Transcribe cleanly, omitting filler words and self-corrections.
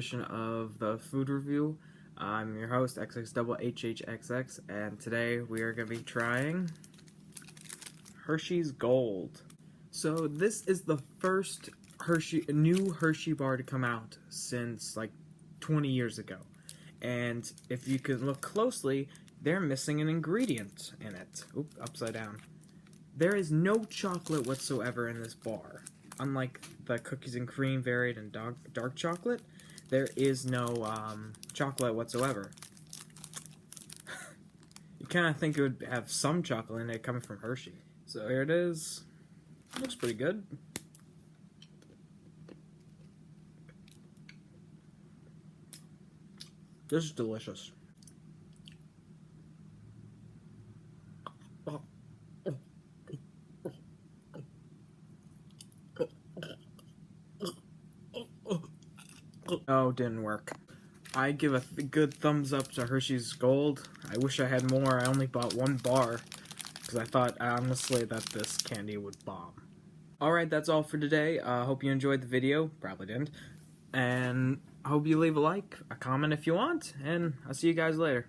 edition of the food review. I'm your host, XXHHXX, and today we are going to be trying Hershey's Gold. So this is the first new Hershey bar to come out since like 20 years ago. And if you can look closely, they're missing an ingredient in it. Oop, upside down. There is no chocolate whatsoever in this bar. Unlike the cookies and cream variant and dark chocolate, there is no chocolate whatsoever. You kind of think it would have some chocolate in it coming from Hershey. So here it is. Looks pretty good. This is delicious. Oh, didn't work. I give a good thumbs up to Hershey's Gold. I wish I had more. I only bought one bar because I thought honestly that this candy would bomb. Alright, that's all for today. Hope you enjoyed the video. Probably didn't. And I hope you leave a like, a comment if you want, and I'll see you guys later.